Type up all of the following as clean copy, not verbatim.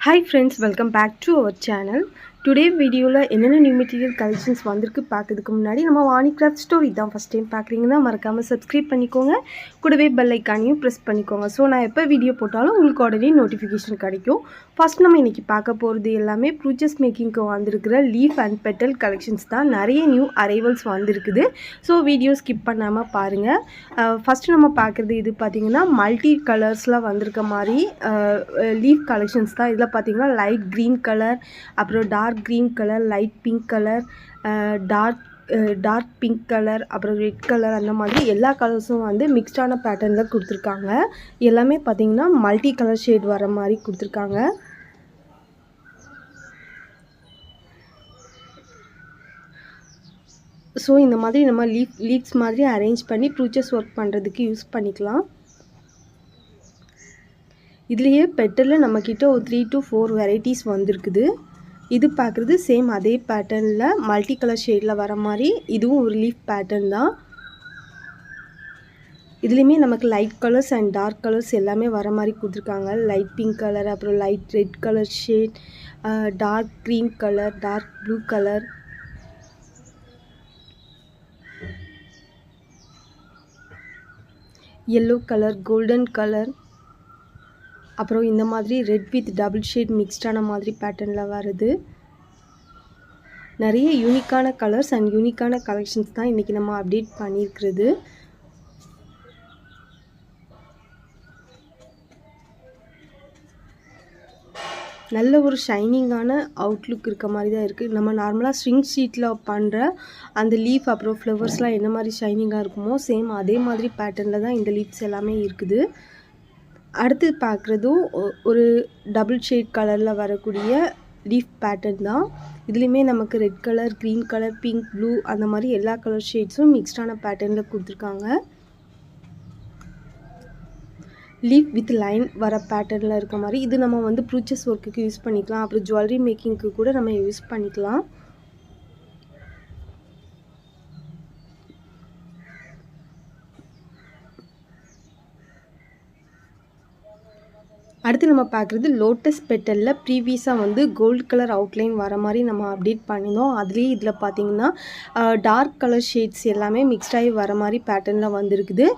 Hi friends, welcome back to our channel. Today video la enna new material collections vandirukku paakadhukku munadi nama Vani Craft Store idan first time paakringna marakama subscribe பண்ணிக்கோங்க கூடவே bell icon-ஐயும் press பண்ணிக்கோங்க so நான் எப்ப video போட்டாலும் உங்களுக்கு உடனே notification கிடைக்கும் first நம்ம இன்னைக்கு பார்க்க போறது எல்லாமே purchase making க்கு வந்திருக்கிற leaf and petal collections தான் நிறைய new arrivals வந்திருக்குது so வீடியோ skip பண்ணாம பாருங்க first நம்ம பார்க்கிறது இது பாத்தீங்கன்னா multi colorsல வந்திருக்க மாதிரி leaf collections தான் இதல பாத்தீங்கன்னா light green color அப்புறம் dark green color light pink color dark pink color அப்புறம் red color அந்த மாதிரி எல்லா கலர்ஸும் வந்து மிக்ஸ்ட் ஆன பேட்டர்ன்ல கொடுத்திருக்காங்க எல்லாமே பாத்தீங்கன்னா மல்டி கலர் ஷேட் வர மாதிரி கொடுத்திருக்காங்க சோ இந்த மாதிரி நம்ம லீவ்ஸ் மாதிரி அரேஞ்ச் பண்ணி ப்ரூச்சஸ் வர்க் பண்றதுக்கு யூஸ் பண்ணிக்கலாம் இதுலயே பெட்டல்ல நம்ம கிட்ட ஒரு 3 to 4 varieties வந்திருக்குது இது பார்க்கிறது சேம் அதே பேட்டர்ன்ல மல்டி கலர் ஷேட்ல வர மாதிரி இதுவும் ஒரு லீஃப் பேட்டர்ன் தான் இதுலயே நமக்கு light colours and dark colours எல்லாமே வர மாதிரி கொடுத்திருக்காங்க லைட் பிங்க் கலர் அப்புறம் light red colour shade dark green colour dark blue colour yellow colour golden colour அப்புறம் இந்த மாதிரி red with double shade mixed ஆன மாதிரி பேட்டர்ன்ல வருது நிறைய யூனிக்கான கலர்ஸ் and யூனிக்கான கலெக்ஷன்ஸ் தான் இன்னைக்கு நம்ம அப்டேட் பண்ணியிருக்கிறது நல்ல ஒரு ஷைனிங்கான அவுட்லுக் இருக்க மாதிரி தான் இருக்கு நம்ம நார்மலா ஸ்ட்ரிங் ஷீட்ல பண்ற அந்த லீஃப் அப்புறம் ஃப்ளவர்ஸ்லாம் என்ன மாதிரி ஷைனிங்கா இருக்குமோ சேம் அதே மாதிரி பேட்டர்ன்ல தான் இந்த லீவ்ஸ் எல்லாமே இருக்குது அடுத்து பார்க்கிறது ஒரு டபுள் ஷேட் கலர்ல வரக்கூடிய லீஃப் பேட்டர்ன் தான் இதுலயே நமக்கு red colour green colour pink blue அந்த மாதிரி எல்லா கலர் ஷேட்ஸும் மிக்ஸ்ட் ஆன பேட்டர்ன்ல கொடுத்திருக்காங்க லீஃப் வித் லைன் வர பேட்டர்ன்ல இருக்க மாதிரி இது நம்ம வந்து ப்ரூச்சஸ் வர்க்குக்கு யூஸ் பண்ணிக்கலாம் அப்புறம் ஜுவல்லரி மேக்கிங்க்கு கூட நம்ம யூஸ் பண்ணிக்கலாம் அடுத்து நம்ம பார்க்கிறது லோட்டஸ் பெட்டல்ல ப்ரீவியஸா வந்து கோல்ட் கலர் அவுட்லைன் வர மாதிரி நம்ம அப்டேட் பண்ணினோம் அதுலயே இதுல பாத்தீங்கன்னா டார்க் கலர் ஷேட்ஸ் எல்லாமே மிக்ஸ்ட் ஆகி வர மாதிரி பேட்டர்ன்ல வந்திருக்குது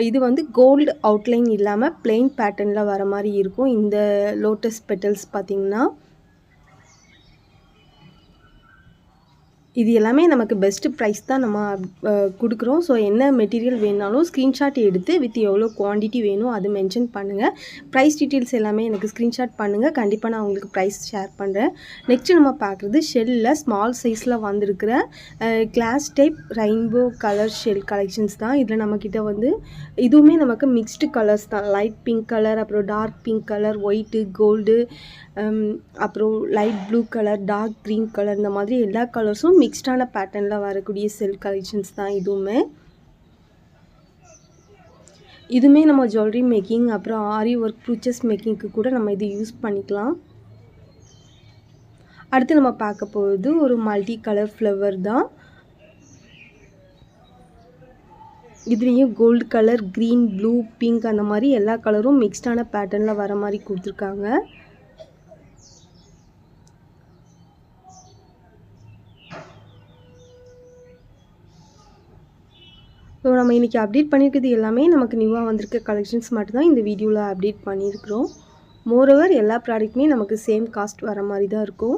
இது வந்து கோல்ட் அவுட்லைன் இல்லாம plain பேட்டர்ன்ல வர மாதிரி இருக்கும் இந்த லோட்டஸ் பெட்டல்ஸ் பாத்தீங்கன்னா இது எல்லாமே நமக்கு பெஸ்ட் பிரைஸ் தான் நம்ம கொடுக்கிறோம் சோ என்ன மெட்டீரியல் வேணாலும் ஸ்கிரீன்ஷாட் எடுத்து வித் எவ்வளவு குவாண்டிட்டி வேணும் அது மென்ஷன் பண்ணுங்க பிரைஸ் டீடைல்ஸ் எல்லாமே எனக்கு ஸ்கிரீன்ஷாட் பண்ணுங்க கண்டிப்பா நான் உங்களுக்கு பிரைஸ் ஷேர் பண்றேன் நெக்ஸ்ட் நம்ம பார்க்கிறது ஷெல்ல ஸ்மால் சைஸ்ல வந்திருக்கிற glass type rainbow colour shell collections தான் இதுல நம்ம கிட்ட வந்து இதுவுமே நமக்கு மிக்ஸ்ட் கலர்ஸ் தான் லைட் பிங்க் கலர் அப்புறம் dark pink colour white gold அப்புறம் light blue colour dark green colour இந்த மாதிரி எல்லா கலர்ஸும் மிக்ஸ்ட் ஆன பேட்டர்ன்ல வரக்கூடிய செல் கலெக்ஷன்ஸ் தான் இதுமே நம்ம ஜுவல்லரி மேக்கிங் அப்புறம் ஆரி வர்க் ப்ரூச்சஸ் மேக்கிங்க்கு கூட நம்ம இது யூஸ் பண்ணிக்கலாம் அடுத்து நம்ம பார்க்க போறது ஒரு மல்டி கலர் ஃப்ளவர் தான் இதுலயே gold colour green blue pink அந்த மாதிரி எல்லா கலரும் மிக்ஸ்ட் ஆன பேட்டர்ன்ல வர மாதிரி கொடுத்திருக்காங்க சோ நம்ம இன்னைக்கு அப்டேட் பண்ணிருக்கிறது எல்லாமே நமக்கு நியூவா வந்திருக்க கலெக்ஷன்ஸ் மட்டும் தான் இந்த வீடியோல அப்டேட் பண்ணியிருக்கோம் மோரோவர் எல்லா ப்ராடக்ட்மே நமக்கு சேம் காஸ்ட் வர மாதிரி தான் இருக்கும்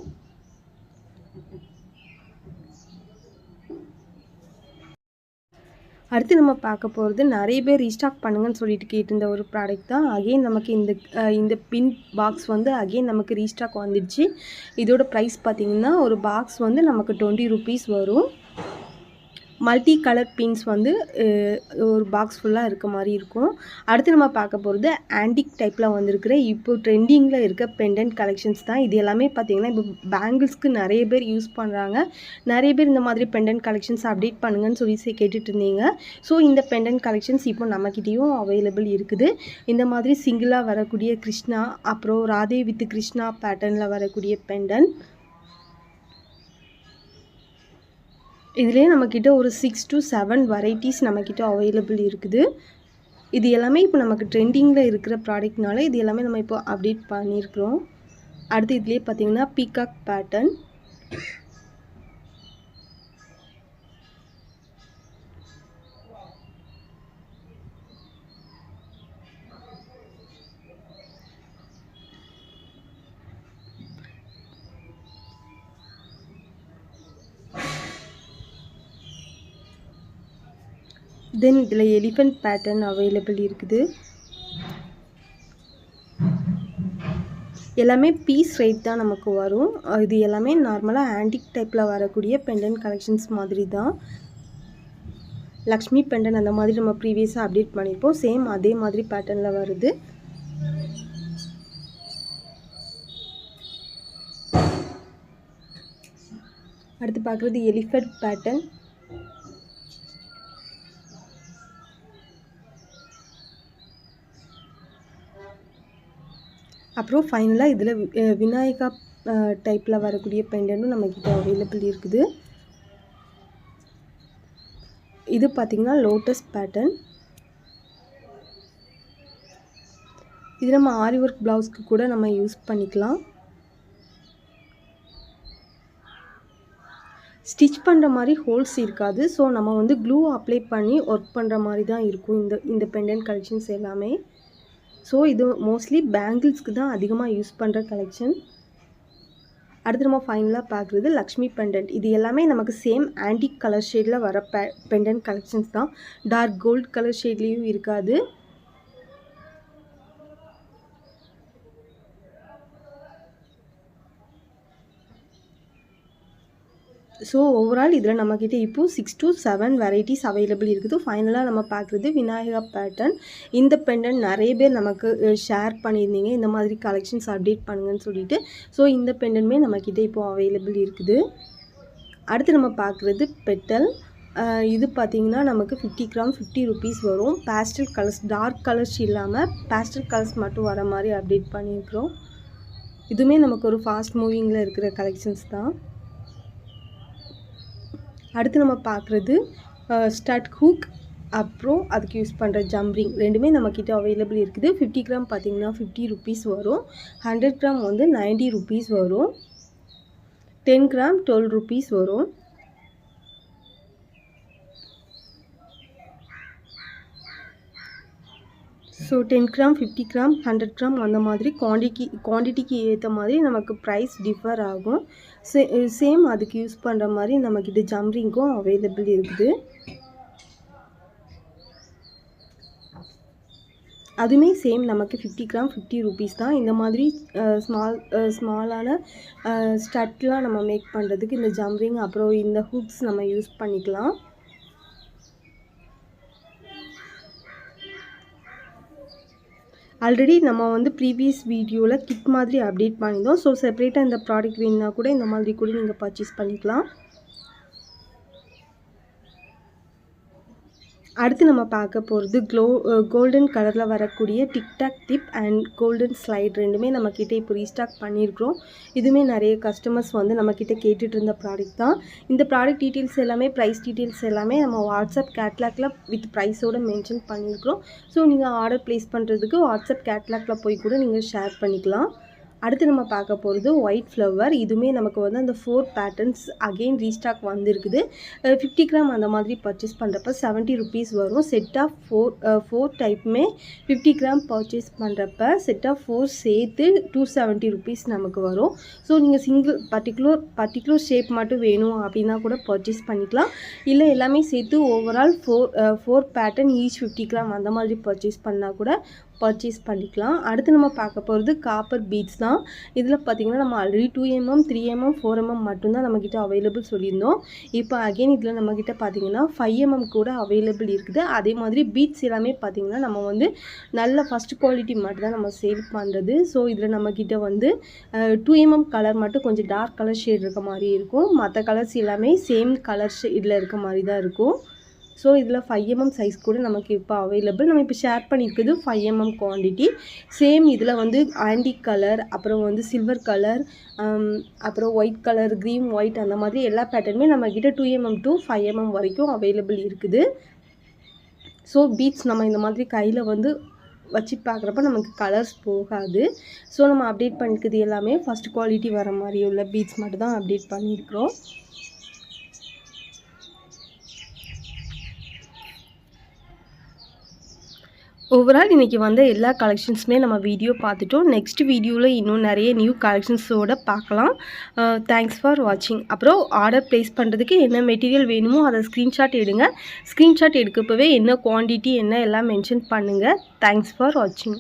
அடுத்து நம்ம பார்க்க போறது நிறைய பேர் ரீஸ்டாக் பண்ணுங்கன்னு சொல்லிட்டு கேட்டிருந்த ஒரு ப்ராடக்ட் தான் அகைன் நமக்கு இந்த பின் பாக்ஸ் வந்து அகைன் நமக்கு ரீஸ்டாக் வந்துருச்சு இதோட பிரைஸ் பாத்தீங்கன்னா ஒரு பாக்ஸ் வந்து நமக்கு 20 rupees வரும் மல்டி கலர் பின்ஸ் வந்து ஒரு பாக்ஸ் ஃபுல்லா இருக்க மாதிரி இருக்கும் அடுத்து நம்ம பார்க்க போறது ஆன்டிக் டைப்ல வந்திருக்கிற இப்போ ட்ரெண்டிங்ல இருக்க பெண்டன்ட் கலெக்ஷன்ஸ் தான் இது எல்லாமே பாத்தீங்கன்னா இப்போ பேங்கிள்ஸ்க்கு நிறைய பேர் யூஸ் பண்றாங்க நிறைய பேர் இந்த மாதிரி பெண்டன்ட் கலெக்ஷன்ஸ் அப்டேட் பண்ணுங்கன்னு சொல்லி கேட்டிட்டு இருந்தீங்க சோ இந்த பெண்டன்ட் கலெக்ஷன்ஸ் இப்போ நம்மகிட்டயும் அவேலபிள் இருக்குது இந்த மாதிரி சிங்கிளா வரக்கூடிய கிருஷ்ணா அப்புறம் ராதே வித் கிருஷ்ணா பேட்டர்ன்ல வரக்கூடிய பெண்டன்ட் இதுலயே நமக்கிட்ட ஒரு 6 to 7 varieties நமக்கிட்ட அவேலபிள் இருக்குது இது எல்லாமே இப்போ நமக்கு ட்ரெண்டிங்ல இருக்கிற ப்ராடக்ட்னால இது எல்லாமே நம்ம இப்போ அப்டேட் பண்ணியிருக்கிறோம் அடுத்து இதுலேயே பார்த்தீங்கன்னா பீகாக் பேட்டர்ன். தென் இதில் எலிஃபெண்ட் பேட்டர்ன் அவைலபிள் இருக்குது. எல்லாமே பீஸ் ரேட் தான் நமக்கு வரும். இது எல்லாமே நார்மலாக ஆன்டிக் டைப்பில் வரக்கூடிய பெண்டன்ட் கலெக்ஷன்ஸ் மாதிரி தான். லக்ஷ்மி பெண்டன் அந்த மாதிரி நம்ம ப்ரீவியஸாக அப்டேட் பண்ணியிருப்போம். சேம் அதே மாதிரி பேட்டர்னில் வருது. அடுத்து பார்க்குறது எலிஃபெண்ட் பேட்டர்ன். அப்புறம் ஃபைனலாக இதில் விநாயகா டைப்பில் வரக்கூடிய பெண்டன்ட்டும் நம்மக்கிட்ட அவைலபிள் இருக்குது. இது பார்த்திங்கன்னா லோட்டஸ் பேட்டர்ன். இது நம்ம ஆரி ஒர்க் ப்ளவுஸ்க்கு கூட நம்ம யூஸ் பண்ணிக்கலாம். ஸ்டிச் பண்ணுற மாதிரி ஹோல்ஸ் இருக்காது. ஸோ நம்ம வந்து க்ளூ அப்ளை பண்ணி ஒர்க் பண்ணுற மாதிரி தான் இருக்கும் இந்த பெண்டன்ட் கலெக்ஷன்ஸ் எல்லாமே. ஸோ இது மோஸ்ட்லி பேங்கிள்ஸ்க்கு தான் அதிகமாக யூஸ் பண்ணுற கலெக்ஷன். அடுத்து நம்ம ஃபைனலாக பார்க்குறது லக்ஷ்மி பெண்டன்ட். இது எல்லாமே நமக்கு சேம் ஆன்டிக் கலர் ஷேடில் வர பெண்டன்ட் கலெக்ஷன்ஸ் தான். டார்க் கோல்ட் கலர் ஷேட்லேயும் இருக்காது. ஸோ ஓவரால் இதில் நம்மக்கிட்ட இப்போது 6 to 7 வெரைட்டிஸ் அவைலபிள் இருக்குது. ஃபைனலாக நம்ம பார்க்குறது விநாயகா பேட்டர்ன். இந்த பெண்டன்ட் நிறைய பேர் நமக்கு ஷேர் பண்ணியிருந்தீங்க, இந்த மாதிரி கலெக்ஷன்ஸ் அப்டேட் பண்ணுங்கன்னு சொல்லிட்டு. ஸோ இந்த பெண்டன்ட்மே நம்மக்கிட்ட இப்போது அவைலபிள் இருக்குது. அடுத்து நம்ம பார்க்குறது பெட்டல். இது பார்த்திங்கன்னா நமக்கு 50 கிராம் 50 rupees வரும். பேஸ்டல் கலர்ஸ், டார்க் கலர்ஸ் இல்லாமல் பேஸ்டல் கலர்ஸ் மட்டும் வர மாதிரி அப்டேட் பண்ணியிருக்கிறோம். இதுவுமே நமக்கு ஒரு ஃபாஸ்ட் மூவிங்கில் இருக்கிற கலெக்ஷன்ஸ் தான். அடுத்து நம்ம பார்க்குறது ஸ்டட் ஹூக், அப்புறம் அதுக்கு யூஸ் பண்ணுற ஜம்ரிங் ரெண்டுமே நம்மக்கிட்ட அவைலபிள் இருக்குது. 50 கிராம் பார்த்திங்கன்னா 50 rupees வரும். 100 கிராம் வந்து 90 rupees வரும். 10 கிராம் 12 rupees வரும். ஸோ 10 கிராம் 50 கிராம் 100 கிராம் அந்த மாதிரி குவான்டிட்டிக்கு ஏற்ற மாதிரி நமக்கு ப்ரைஸ் டிஃபர் ஆகும். சேம் அதுக்கு யூஸ் பண்ணுற மாதிரி நம்மக்கிட்ட ஜம்ரிங்கும் அவைலபிள் இருக்குது. அதுவுமே சேம் நமக்கு 50 கிராம் 50 rupees தான். இந்த மாதிரி ஸ்மாலான ஸ்டட்லாம் நம்ம மேக் பண்ணுறதுக்கு இந்த ஜம்ரிங் அப்புறம் இந்த ஹூக்ஸ் நம்ம யூஸ் பண்ணிக்கலாம். ஆல்ரெடி நம்ம வந்து ப்ரீவியஸ் வீடியோவில் கிட் மாதிரி அப்டேட் பண்ணியிருந்தோம். ஸோ செப்பரேட்டாக இந்த ப்ராடக்ட் வேணுன்னா கூட இந்த மாதிரி கூட நீங்கள் பர்ச்சேஸ் பண்ணிக்கலாம். அடுத்து நம்ம பார்க்க போகிறது கோல்டன் கலரில் வரக்கூடிய டிக்டாக் டிப் அண்ட் கோல்டன் ஸ்லைட் ரெண்டுமே நம்மக்கிட்ட இப்போ ரீஸ்டாக் பண்ணியிருக்கிறோம். இதுவுமே நிறைய கஸ்டமர்ஸ் வந்து நம்மக்கிட்ட கேட்டுட்டு இருந்த ப்ராடக்ட் தான். இந்த ப்ராடக்ட் டீட்டெயில்ஸ் எல்லாமே, ப்ரைஸ் டீட்டெயில்ஸ் எல்லாமே நம்ம வாட்ஸ்அப் கேட்லாகில் வித் ப்ரைஸோடு மென்ஷன் பண்ணியிருக்கிறோம். ஸோ நீங்கள் ஆர்டர் ப்ளேஸ் பண்ணுறதுக்கு வாட்ஸ்அப் கேட்லாகில் போய் கூட நீங்கள் ஷேர் பண்ணிக்கலாம். அடுத்து நம்ம பார்க்க போகிறது ஒயிட் ஃப்ளவர். இதுவுமே நமக்கு வந்து அந்த 4 பேட்டர்ன்ஸ் அகெயின் ரீஸ்டாக் வந்துருக்குது. 50 கிராம் அந்த மாதிரி பர்ச்சேஸ் பண்ணுறப்ப 70 rupees வரும். செட் ஆஃப் 4 டைப்புமே 50 கிராம் பர்ச்சேஸ் பண்ணுறப்ப செட் ஆஃப் 4 சேர்த்து 270 rupees நமக்கு வரும். ஸோ நீங்கள் சிங்கிள் பர்டிகுலர் ஷேப் மட்டும் வேணும் அப்படின்னா கூட பர்ச்சேஸ் பண்ணிக்கலாம். இல்லை எல்லாமே சேர்த்து ஓவரால் 4 பேட்டர்ன் ஈச் 50 கிராம் அந்த மாதிரி பர்ச்சேஸ் பண்ணால் கூட பர்ச்சேஸ் பண்ணிக்கலாம். அடுத்து நம்ம பார்க்க போகிறது காப்பர் பீட்ஸ் தான். இதில் பார்த்திங்கன்னா நம்ம ஆல்ரெடி 2mm 3mm 4mm மட்டும்தான் நம்மக்கிட்ட அவைலபிள் சொல்லியிருந்தோம். இப்போ அகெயின் இதில் நம்மக்கிட்ட பார்த்திங்கன்னா 5mm கூட அவைலபிள் இருக்குது. அதே மாதிரி பீட்ஸ் எல்லாமே பார்த்திங்கன்னா நம்ம வந்து நல்ல ஃபஸ்ட் குவாலிட்டி மட்டும் தான் நம்ம சேல் பண்ணுறது. ஸோ இதில் நம்மக்கிட்ட வந்து 2mm கலர் மட்டும் கொஞ்சம் டார்க் கலர் ஷேட் இருக்க மாதிரி இருக்கும். மற்ற கலர்ஸ் எல்லாமே சேம் கலர் ஷேடில் இருக்க மாதிரி தான் இருக்கும். ஸோ இதில் 5mm சைஸ் கூட நமக்கு இப்போ அவைலபிள். நம்ம இப்போ ஷேர் பண்ணியிருக்குது 5mm குவான்டிட்டி. சேம் இதில் வந்து ஆன்டிக் கலர், அப்புறம் வந்து சில்வர் கலர், அப்புறம் ஒயிட் கலர், க்ரீன் ஒயிட் அந்த மாதிரி எல்லா பேட்டர்னுமே நம்மக்கிட்ட 2mm to 5mm வரைக்கும் அவைலபிள் இருக்குது. ஸோ பீட்ஸ் நம்ம இந்த மாதிரி கையில் வந்து வச்சு பார்க்குறப்ப நமக்கு கலர்ஸ் போகாது. ஸோ நம்ம அப்டேட் பண்ணிக்கிறது எல்லாமே ஃபஸ்ட் குவாலிட்டி வர மாதிரி உள்ள பீட்ஸ் மட்டும் தான் அப்டேட் பண்ணியிருக்கிறோம். ஓவரால் இன்றைக்கி வந்த எல்லா கலெக்ஷன்ஸுமே நம்ம வீடியோ பார்த்துட்டோம். நெக்ஸ்ட் வீடியோவில் இன்னும் நிறைய நியூ கலெக்ஷன்ஸோடு பார்க்கலாம். தேங்க்ஸ் ஃபார் வாட்சிங். அப்புறம் ஆர்டர் ப்ளேஸ் பண்ணுறதுக்கு என்ன மெட்டீரியல் வேணுமோ அதை ஸ்க்ரீன்ஷாட் எடுங்க. ஸ்க்ரீன்ஷாட் எடுக்கப்பவே என்ன குவான்டிட்டி என்ன எல்லாம் மென்ஷன் பண்ணுங்கள். தேங்க்ஸ் ஃபார் வாட்சிங்.